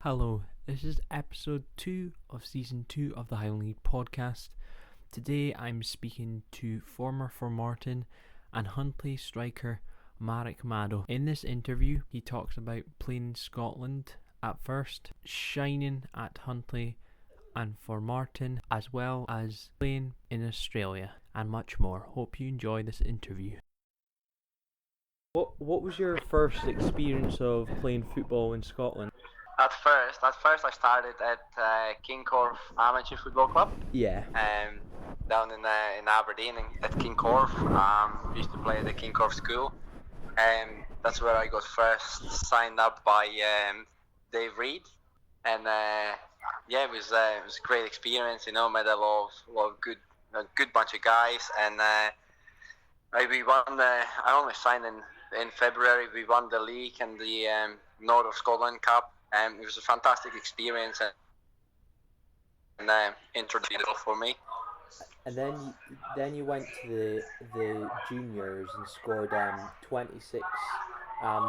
Hello, this is episode 2 of season 2 of the Highland podcast. Today I'm speaking to former Formartine and Huntly striker Marek Madle. In this interview, he talks about playing in Scotland at first, shining at Huntly and Formartine, as well as playing in Australia, and much more. Hope you enjoy this interview. What was your first experience of playing football in Scotland? At first I started at King Corf Amateur Football Club. Yeah. Down in Aberdeen at King Corf. Used to play at the King Corf school. That's where I got first signed up by Dave Reed. And it was a great experience. You know, met a lot of good bunch of guys. And we won. I only signed in February. We won the league and the North of Scotland Cup. It was a fantastic experience and introduced for me. And then you went to the juniors and scored 26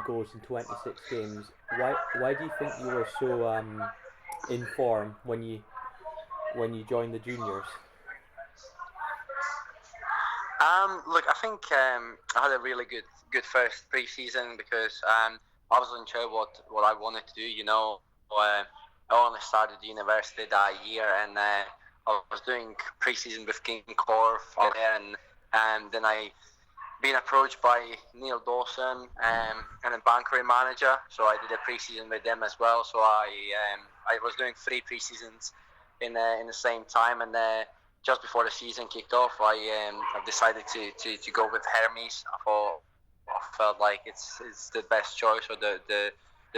goals in 26 games. Why do you think you were so in form when you joined the juniors? Look, I think I had a really good first pre-season because I wasn't sure what I wanted to do. You know, I only started university that year, and I was doing pre-season with King Corf there, and then I been approached by Neil Dawson and a bankery manager, so I did a pre-season with them as well. So I was doing 3 pre-seasons in the same time, and just before the season kicked off, I decided to go with Hermes. I felt like it's the best choice, or the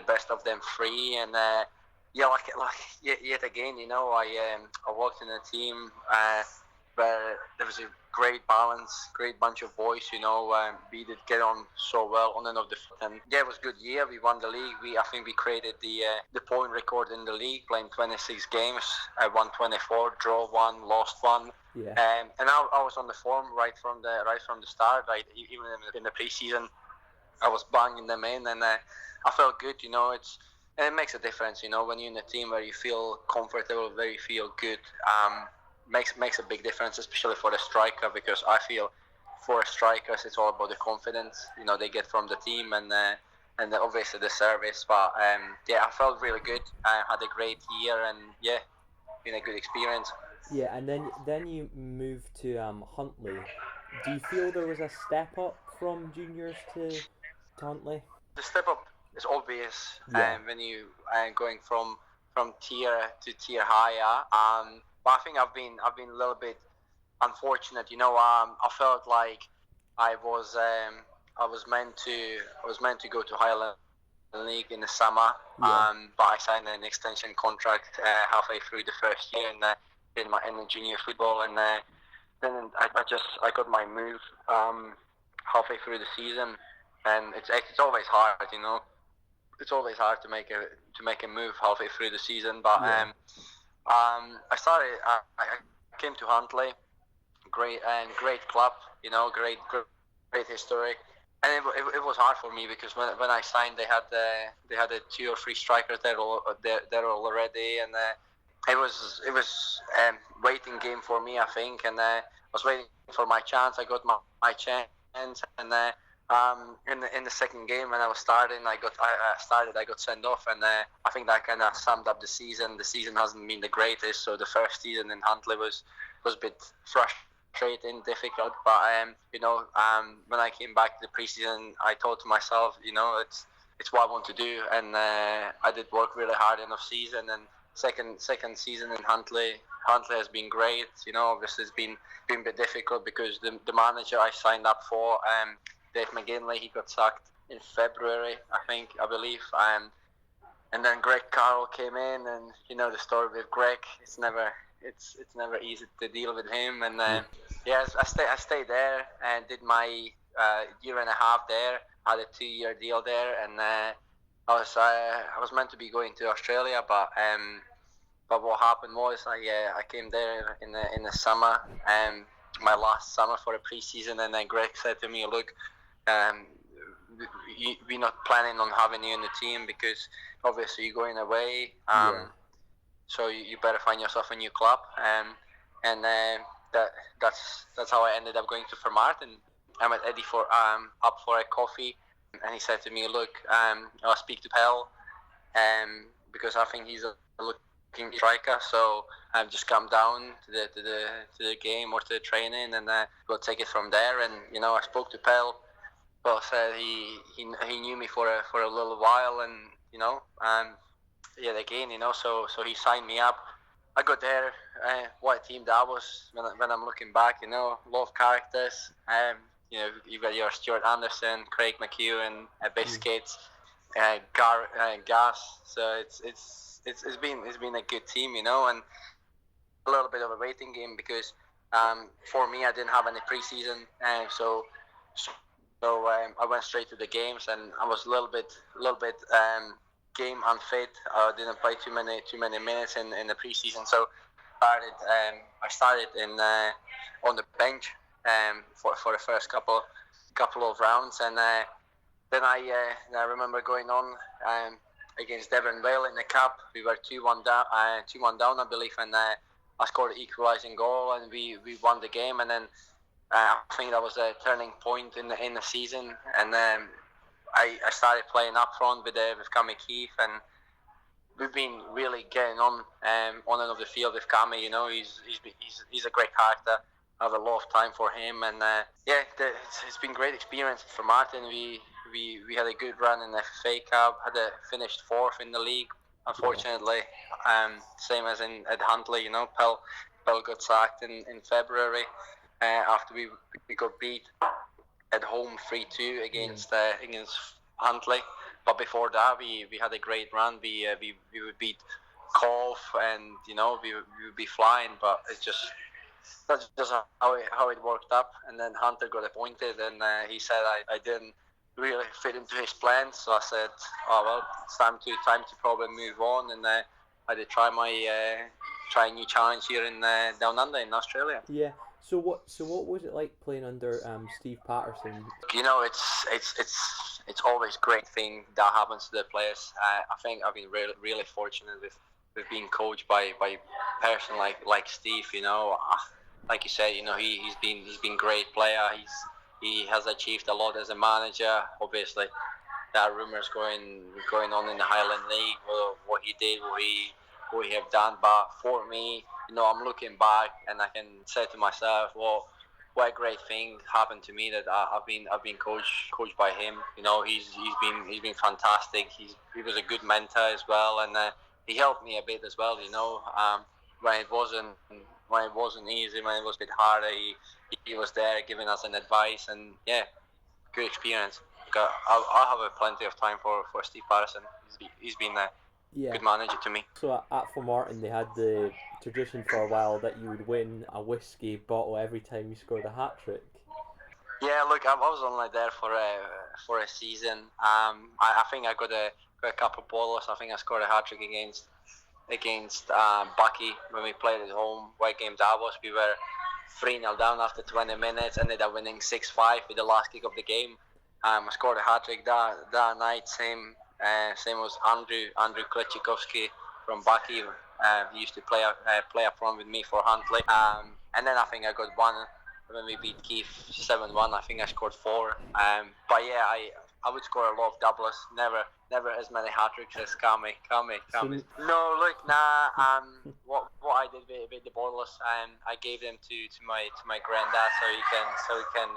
best of them 3, and yet again, you know, I worked in a team where there was a great balance, great bunch of boys, you know. We did get on so well on and off the field, and it was a good year. We won the league. I think we created the point record in the league, playing 26 games. I won 24, draw 1, lost 1. Yeah. And I was on the form right from the start. Right, even in the preseason, I was banging them in, and I felt good. You know, and it makes a difference. You know, when you're in a team where you feel comfortable, where you feel good, makes a big difference, especially for the striker, because I feel for strikers it's all about the confidence, you know, they get from the team and obviously the service. But I felt really good. I had a great year, and been a good experience. Yeah, and then you moved to Huntly. Do you feel there was a step up from juniors to Huntly? The step up is obvious. When you going from tier to tier higher. But I think I've been a little bit unfortunate. You know, I felt like I was meant to go to Highland League in the summer. Yeah. But I signed an extension contract halfway through the first year in the junior football, and then I got my move halfway through the season, and it's always hard, you know. It's always hard to make a move halfway through the season, but I came to Huntly, great club, you know, great history, and it was hard for me because when I signed, they had 2 or 3 strikers there already, and it was waiting game for me, I think, and I was waiting for my chance. I got my chance, and in the second game when I was starting, I got sent off, and I think that kind of summed up the season. The season hasn't been the greatest, so the first season in Huntly was a bit frustrating, difficult. But when I came back to the preseason, I thought to myself, you know, it's what I want to do, and I did work really hard in off season. And second season in Huntly has been great. You know, obviously it's been a bit difficult because the manager I signed up for, Dave McGinley, he got sacked in February, I believe. And then Greg Carroll came in, and you know the story with Greg. It's never easy to deal with him. And I stayed there and did my year and a half there. Had a 2-year deal there, and I was meant to be going to Australia, but what happened was I came there in the summer, my last summer for a pre-season, and then Greg said to me, look, we're not planning on having you in the team because obviously you're going away. So you better find yourself a new club. And that's how I ended up going to Formartine. I met Eddie up for a coffee, and he said to me, "Look, I'll speak to Pell, because I think he's a looking striker. So just come down to the game or to the training, and we'll take it from there." And I spoke to Pell, but said he knew me for a little while, and so he signed me up. I got there. What a team that was! When I'm looking back, a lot of characters. You've got your Stuart Anderson, Craig McEwen, Biscuits, Gas. So it's been a good team, and a little bit of a waiting game because for me I didn't have any preseason, so I went straight to the games, and I was a little bit game unfit. I didn't play too many minutes in the preseason, so I started on the bench for the first couple of rounds, and then I remember going on against Devon Vale in the cup. We were 2-1 down, I believe, and I scored the equalising goal, and we won the game. And then I think that was a turning point in the season, and I started playing up front with Cammy Keith, and we've been really getting on and off the field with Cammy. He's a great character. I have a lot of time for him, and it's been great experience for Martin. We had a good run in the FA Cup. Finished 4th in the league. Unfortunately, same as at Huntly. Pell got sacked in February after we got beat at home 3-2 against Huntly. But before that, we had a great run. We would beat Cove, and we would be flying. But that's just how it worked up. And then Hunter got appointed, and he said I didn't really fit into his plans. So I said, "Oh well, it's time to probably move on." And I did try a new challenge here in Down Under in Australia. Yeah. So what was it like playing under Steve Paterson? It's always a great thing that happens to the players. I think I've been really fortunate with being coached by a person like Steve. Like you said, he's been great player. He has achieved a lot as a manager. Obviously, there are rumors going on in the Highland League, what he did, what he have done. But for me, I'm looking back and I can say to myself, well, what a great thing happened to me that I've been coached by him. He's been fantastic. He was a good mentor as well, and he helped me a bit as well. When it wasn't easy, when it was a bit harder, he was there giving us an advice, and good experience. I'll have plenty of time for Steve Paterson. He's been a good manager to me. So at Formartine, they had the tradition for a while that you would win a whiskey bottle every time you scored a hat trick. Yeah, look, I was only there for a season. I think I got a couple of bottles. I think I scored a hat trick against Bucky when we played at home. What game that was? We were 3-0 down after 20 minutes, ended up winning 6-5 with the last kick of the game. I scored a hat trick that night. Same was Andrew Klitschikowski from Bucky. He used to play up front with me for Huntly. And then I think I got one when we beat Keith 7-1. I think I scored 4. But yeah, I would score a lot of doubles. Never as many hat tricks as Kami. No, look, what I did with the bottles, I gave them to my granddad so he can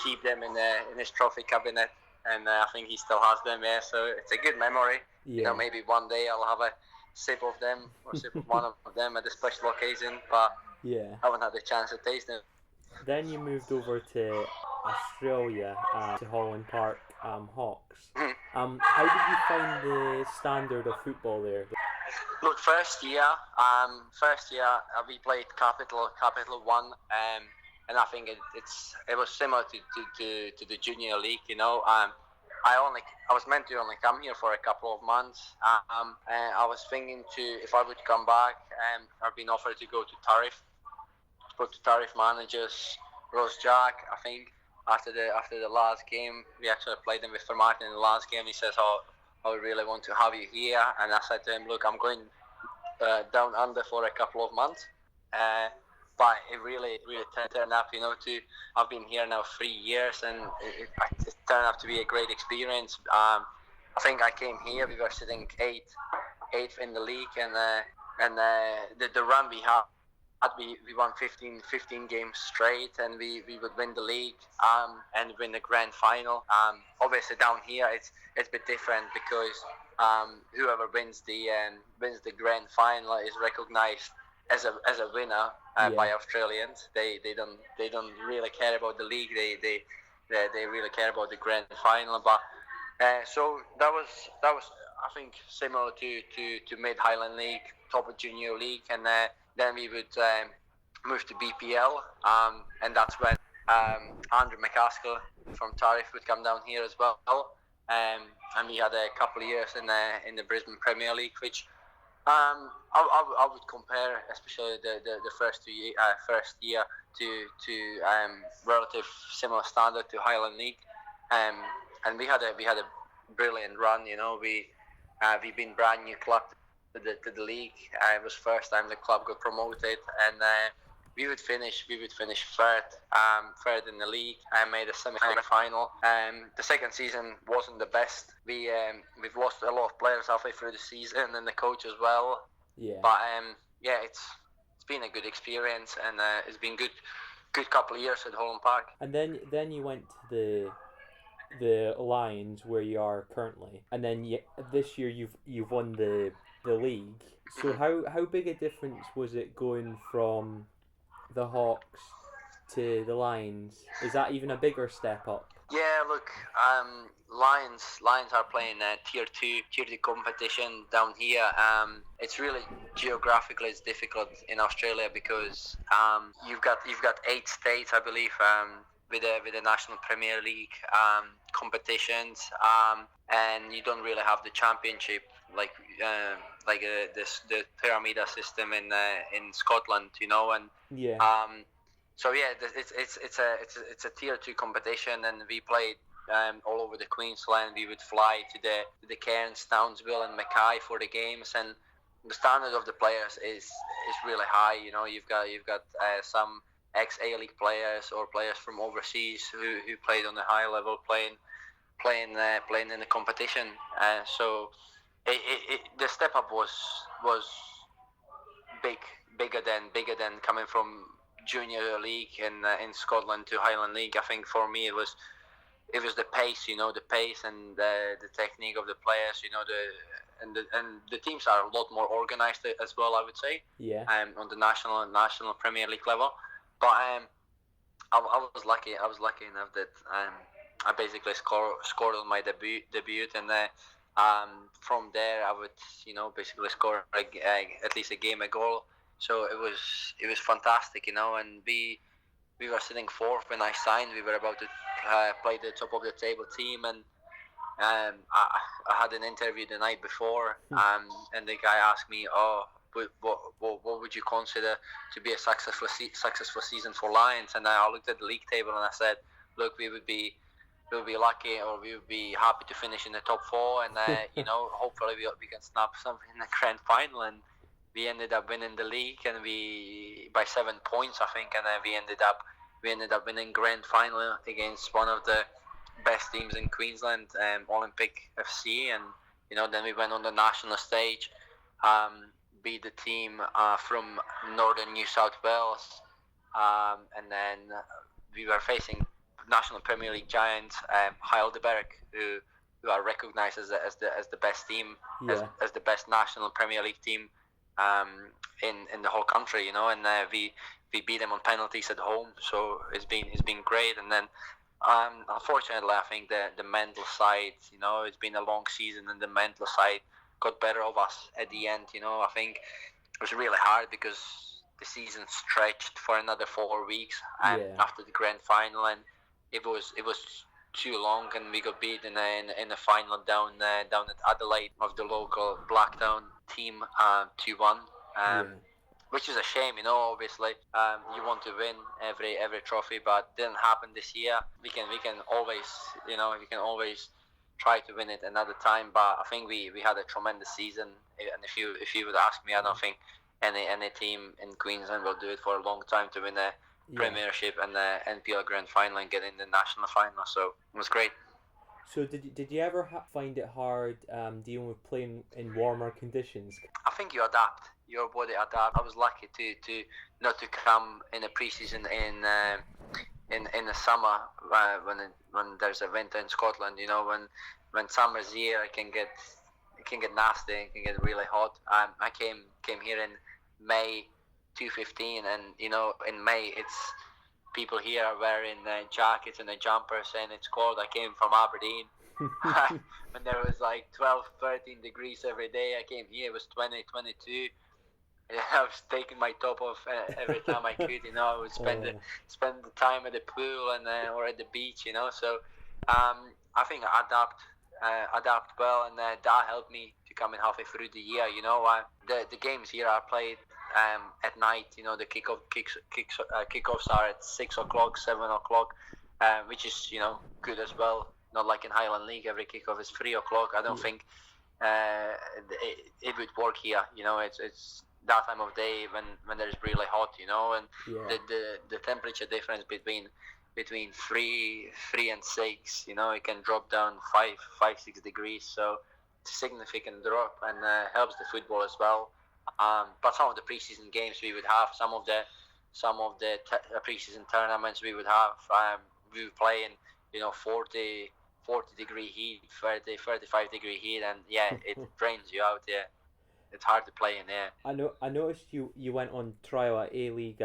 keep them in his trophy cabinet, and I think he still has them. Yeah, so it's a good memory. Yeah. Maybe one day I'll have a sip of them or sip of one of them at a special occasion, but I haven't had the chance to taste them. Then you moved over to Australia, to Holland Park Hawks. How did you find the standard of football there? Look, first year we played Capital 1, and I think it was similar to the junior league. I was meant to only come here for a couple of months. And I was thinking if I would come back, I've been offered to go to Tariff. Spoke to Tariff managers, Ross Jack, I think, after the last game, we actually played them with Formartine in the last game. He says, "Oh, I really want to have you here." And I said to him, "Look, I'm going down under for a couple of months." But it really turned out, I've been here now 3 years, and it turned out to be a great experience. I think I came here, we were sitting eighth in the league, and the run we had, we won 15 games straight, and we would win the league and win the grand final. Obviously down here it's a bit different, because whoever wins the grand final is recognized as a winner by Australians. They don't really care about the league. They really care about the grand final. But so that was I think similar to mid Highland League, top of Junior League, and then we would move to BPL, and that's when Andrew McAskill from Tariff would come down here as well, and we had a couple of years in the Brisbane Premier League, which I would compare, especially the first year to relative similar standard to Highland League, and we had a brilliant run. We've been brand new club to the league. It was first time the club got promoted, and we would finish third in the league. I made a semi-final. The second season wasn't the best. We've lost a lot of players halfway through the season, and the coach as well. Yeah. But it's been a good experience, and it's been good couple of years at Holland Park. And then you went to the Lions, where you are currently, and then this year you've won the league. So how big a difference was it going from the Hawks to the Lions? Is that even a bigger step up? Yeah, look, Lions are playing tier two competition down here. It's really geographically it's difficult in Australia, because you've got 8 states, I believe, with the National Premier League competitions, and you don't really have the championship like the pyramida system in Scotland, and yeah. So yeah, it's a tier 2 competition, and we played all over the Queensland. We would fly to the Cairns, Townsville, and Mackay for the games, and the standard of the players is really high. You've got some ex A-League players or players from overseas who played on a high level, playing in the competition. So the step up was bigger than coming from Junior League in Scotland to Highland League. I think for me it was the pace, the pace and the technique of the players, and the teams are a lot more organised as well, I would say. Yeah. On the national Premier League level, but I was lucky enough that I basically scored on my debut, and from there I would basically score at least a goal. So it was fantastic, and we were sitting fourth when I signed. We were about to play the top of the table team, and I had an interview the night before, and the guy asked me, what would you consider to be a successful season for Lions? And I looked at the league table and I said, look, we would be lucky, or we would be happy to finish in the top 4, and hopefully we can snap something in the grand final. And we ended up winning the league, and we by 7 points, I think, and then we ended up winning grand final against one of the best teams in Queensland, Olympic FC, and then we went on the national stage, beat the team from northern New South Wales, and then we were facing National Premier League giants, Heidelberg, who are recognised as the best team, as the best National Premier League team in the whole country, and we beat them on penalties at home. So it's been great. And then unfortunately, I think the mental side, it's been a long season, and the mental side got better of us at the end. I think it was really hard because the season stretched for another 4 weeks after the grand final, and it was too long, and we got beat in the final down at Adelaide of the local Blacktown team 2-1, which is a shame, obviously. You want to win every trophy, but it didn't happen this year. We can always, we can always try to win it another time, but I think we had a tremendous season, and if you would ask me, I don't think any team in Queensland will do it for a long time to win a Premiership and the NPL Grand Final and get in the national final, so it was great. So did you ever find it hard dealing with playing in warmer conditions? I think you adapt. Your body adapt. I was lucky to not to come in a preseason in the summer when there's a winter in Scotland. When summer's here, it can get nasty. It can get really hot. I came here in May 2015, and in May it's people here are wearing jackets and a jumper saying it's cold. I came from Aberdeen when there was like 12, 13 degrees every day. I came here, it was 20, 22. I was taking my top off every time I could. I would spend the time at the pool and or at the beach. So I think I adapt well, and that helped me to come in halfway through the year. The games here are played at night. The kickoffs are at 6 o'clock, 7 o'clock, which is good as well. Not like in Highland League, every kickoff is 3 o'clock. I don't think it would work here. It's that time of day when there's really hot. And the temperature difference between 3 and 6, it can drop down 5, 6 degrees. So it's a significant drop, and helps the football as well. But some of the preseason games we would have, some of the preseason tournaments we would have, we would play in 40 degree heat, 30, 35 degree heat, and it drains you out. It's hard to play in there. I noticed you went on trial at A-League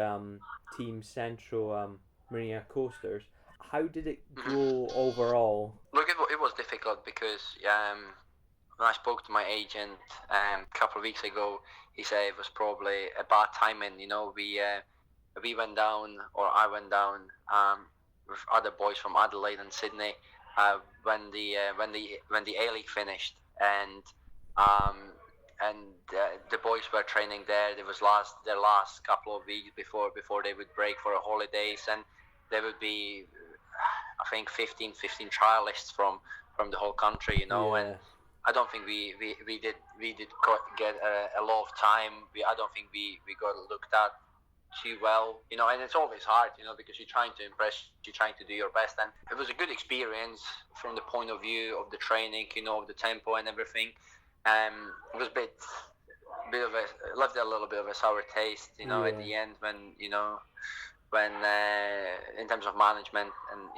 Team Central Marina Coasters. How did it go overall? Look, it was difficult because when I spoke to my agent a couple of weeks ago, he said it was probably a bad timing. We went down, or I went down with other boys from Adelaide and Sydney when the A-League finished, and the boys were training there. It was their last couple of weeks before they would break for holidays, and there would be, I think, 15 trialists from the whole country, and I don't think we did get a lot of time. I don't think we got looked at too well, and it's always hard, because you're trying to impress, you're trying to do your best, and it was a good experience from the point of view of the training, of the tempo and everything. It was a bit of left a little bit of a sour taste, at the end when in terms of management and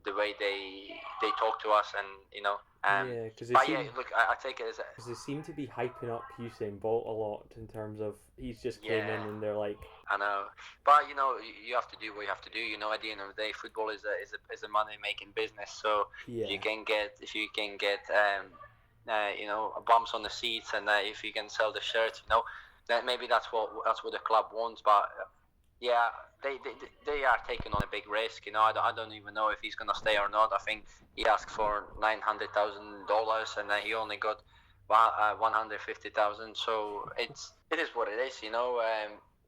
the way they talk to us, and look, I take it as because they seem to be hyping up Usain Bolt a lot in terms of he's just came in and they're like, I know, but you have to do what you have to do. At the end of the day, football is a money making business. So if you can get bumps on the seats, and if you can sell the shirts, then maybe that's what the club wants. But they are taking on a big risk. I don't even know if he's gonna stay or not. I think he asked for $900,000, and he only got $150,000. So it is what it is.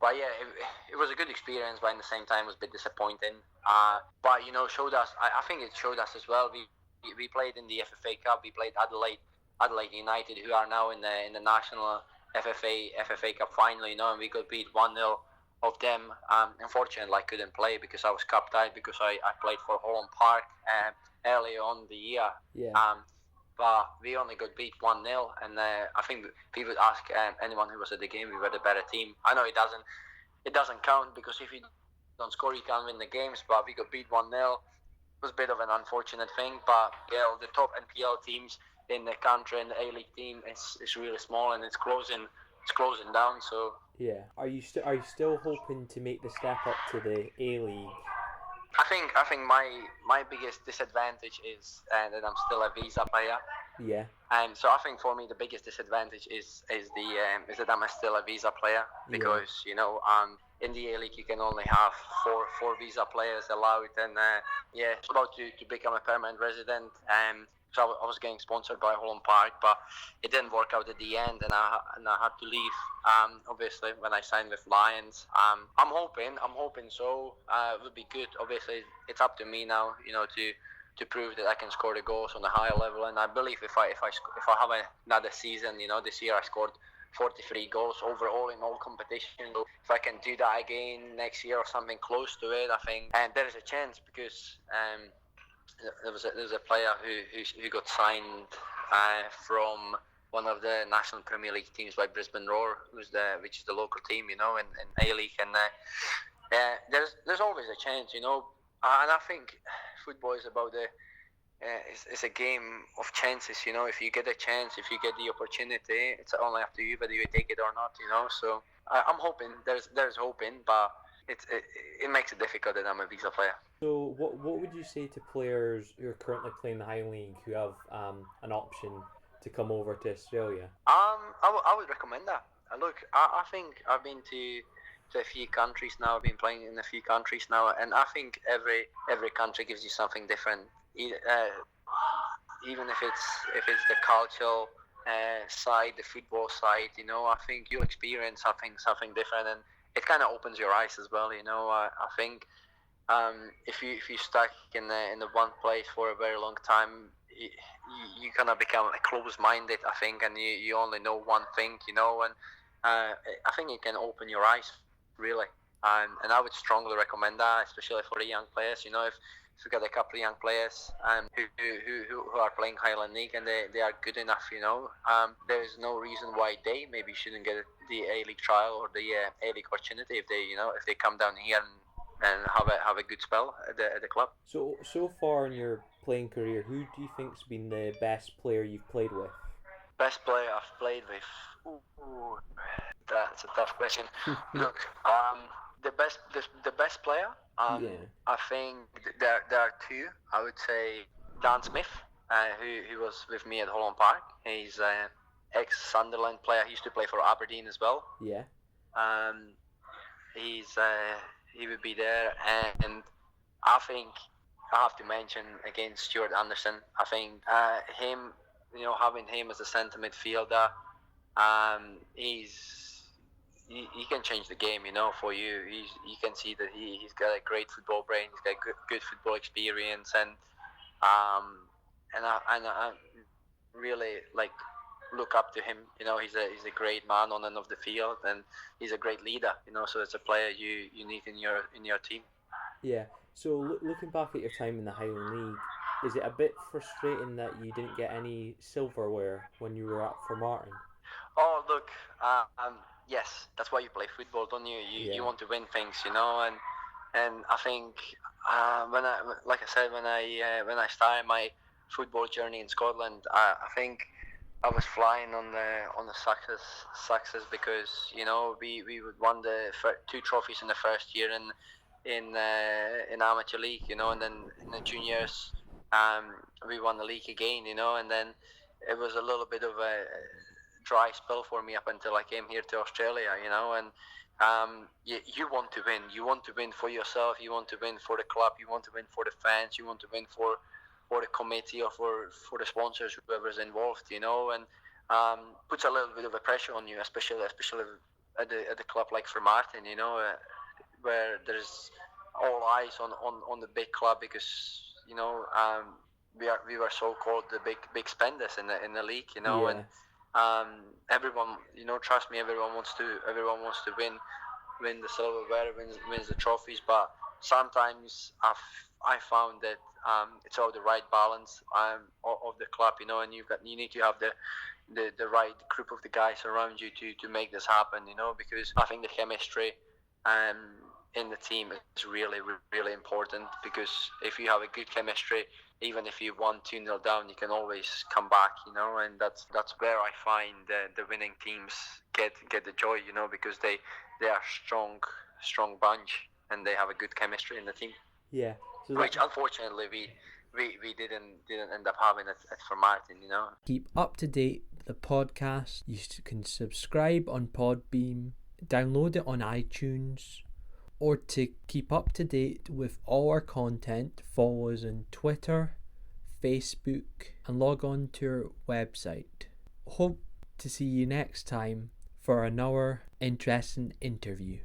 But it was a good experience, but at the same time it was a bit disappointing. But showed us. I think it showed us as well. We played in the FFA Cup. We played Adelaide United, who are now in the national FFA Cup final. And we got beat 1-0 of them. Unfortunately, I couldn't play because I was cup tied, because I played for Holland Park early on the year. But we only got beat 1-0, and I think people would ask anyone who was at the game, we were the better team. I know it doesn't count, because if you don't score, you can't win the games. But we got beat 1-0. It was a bit of an unfortunate thing. But the top NPL teams in the country and the A-League team is really small, and it's closing down. So are you still hoping to make the step up to the A-League? I think my biggest disadvantage is that I'm still a visa player. And so I think for me the biggest disadvantage is that I'm still a visa player, because in the A-League you can only have four visa players allowed, and about to become a permanent resident. So I was getting sponsored by Holland Park, but it didn't work out at the end, and I had to leave. Obviously, when I signed with Lions, I'm hoping so. It would be good. Obviously, it's up to me now, to prove that I can score the goals on a higher level. And I believe if I have another season, this year I scored 43 goals overall in all competitions. So if I can do that again next year or something close to it, I think, and there is a chance because there was a player who got signed from one of the National Premier League teams by Brisbane Roar, which is the local team, in A-League, and there's always a chance, and I think football is about it's a game of chances, if you get a chance, if you get the opportunity, it's only up to you whether you take it or not, so I'm hoping, there's hoping, but it makes it difficult that I'm a visa player. So what would you say to players who are currently playing the Highland League who have an option to come over to Australia? I would recommend that. Look, I think I've been to a few countries now. I've been playing in a few countries now, and I think every country gives you something different. Even if it's the cultural side, the football side, I think you'll experience something different, and it kind of opens your eyes as well. I think if you stuck in the one place for a very long time, you kind of become closed-minded, I think, and you only know one thing, and I think it can open your eyes, really. And I would strongly recommend that, especially for the young players. If you got a couple of young players who are playing Highland League and they are good enough, there is no reason why they maybe shouldn't get the A-League trial or the A-League opportunity if they come down here and have a good spell at the club. So far in your playing career, who do you think's been the best player you've played with? Best player I've played with? Ooh, that's a tough question. Look, the best player. I think there are two. I would say Dan Smith, who was with me at Holland Park. He's an ex-Sunderland player. He used to play for Aberdeen as well. Yeah. He would be there, and I think I have to mention again Stuart Anderson. I think him, having him as a centre midfielder, he can change the game, for you. You can see that he's got a great football brain. He's got good football experience, and I really look up to him. He's a great man on and off the field, and he's a great leader. So it's a player you need in your team. Yeah. So looking back at your time in the Highland League, is it a bit frustrating that you didn't get any silverware when you were at Formartine? Oh, look. Yes, that's why you play football, don't you? You want to win things, and I think when I started my football journey in Scotland, I think I was flying on the success because we would won the 2 trophies in the first year in amateur league, and then in the juniors we won the league again, and then it was a little bit of a dry spell for me up until I came here to Australia, and you want to win. You want to win for yourself. You want to win for the club. You want to win for the fans. You want to win for the committee or for the sponsors, whoever's involved, and puts a little bit of a pressure on you, especially at the club like Formartine, where there's all eyes on the big club because we were so called the big spenders in the league, and everyone, trust me, everyone wants to win the silverware, wins the trophies, but sometimes I found that it's all the right balance of the club, and you need to have the right group of the guys around you to make this happen, because I think the chemistry in the team is really, really important, because if you have a good chemistry, even if you 1-2-0 down, you can always come back, and that's where I find the winning teams get the joy, because they are strong bunch and they have a good chemistry in the team. Yeah. So which unfortunately we didn't end up having at Formartine, Keep up to date with the podcast. You can subscribe on Podbean, download it on iTunes, or to keep up to date with all our content, follow us on Twitter, Facebook, and log on to our website. Hope to see you next time for another interesting interview.